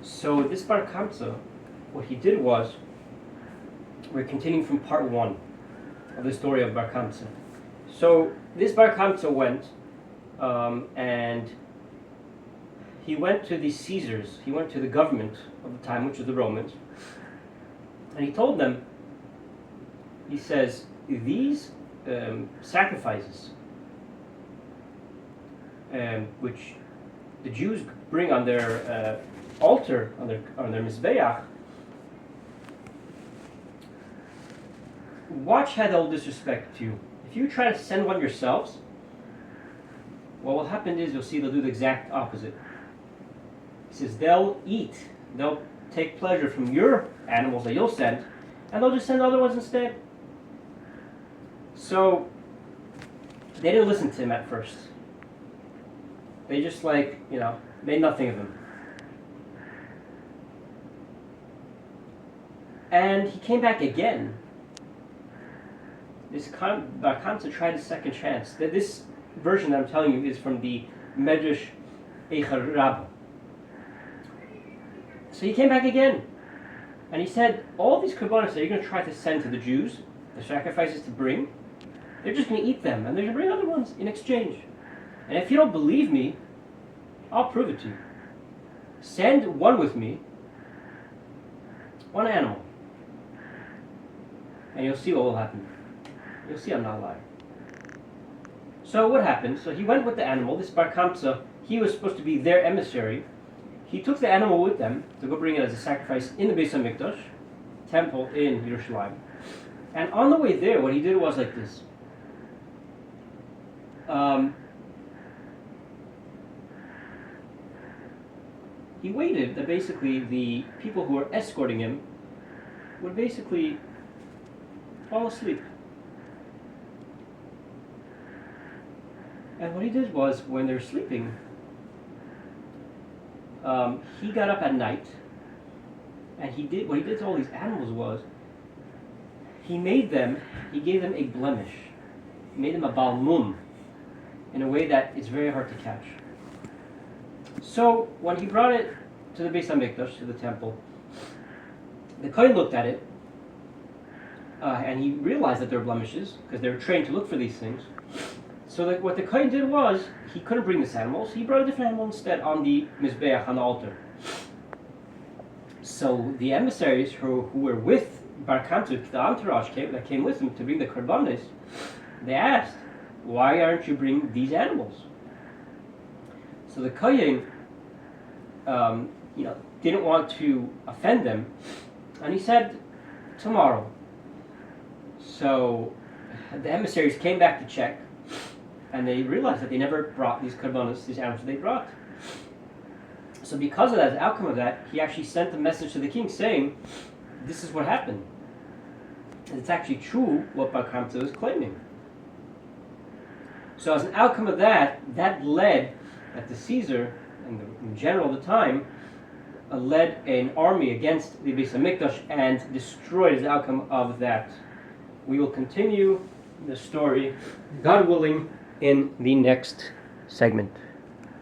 So this Bar Kamsa, what he did was, we're continuing from part 1 of the story of Bar Kamsa. So this Bar Kamsa went, and he went to the Caesars, he went to the government of the time, which was the Romans, and he told them, he says, these sacrifices, which the Jews bring on their altar, on their mizbeach, watch how they'll disrespect you. If you try to send one yourselves, what will happen is you'll see they'll do the exact opposite. He says they'll take pleasure from your animals that you'll send, and they'll just send other ones instead. So they didn't listen to him at first. They just made nothing of him. And he came back again. This Bar Kamsa tried a second chance. This version that I'm telling you is from the medrash eicha. So he came back again, and he said, all these korbanos that you're going to try to send to the Jews, the sacrifices to bring, they're just going to eat them, and they're going to bring other ones in exchange. And if you don't believe me, I'll prove it to you. Send one with me, one animal, and you'll see what will happen. You'll see I'm not lying. So what happened? So he went with the animal. This Bar Kamsa, he was supposed to be their emissary. He took the animal with them to go bring it as a sacrifice in the Beis HaMikdash, temple in Yerushalayim. And on the way there, what he did was like this. He waited that basically the people who were escorting him would basically fall asleep. And what he did was, when they were sleeping, he got up at night, and what he did to all these animals was, he gave them a blemish. He made them a balmum, in a way that it's very hard to catch. So when he brought it to the Beis HaMikdash, to the temple, the Kohen looked at it, and he realized that there were blemishes, because they were trained to look for these things. So what the Kohen did was, he couldn't bring this animal, so he brought a different animal instead on the mizbeach, on the altar. So the emissaries who were with Bar Kamsa, the entourage that came with him to bring the korbanos, they asked, why aren't you bringing these animals? So the Kohen, didn't want to offend them, and he said, tomorrow. So the emissaries came back to check, and they realized that they never brought these korbanos, these animals they brought. So because of that, the outcome of that, he actually sent a message to the king saying, this is what happened. And it's actually true what Bar Kamsa was claiming. So as an outcome of that led that the Caesar and the general of the time led an army against the Beis HaMikdash and destroyed as the outcome of that. We will continue the story, God willing, in the next segment.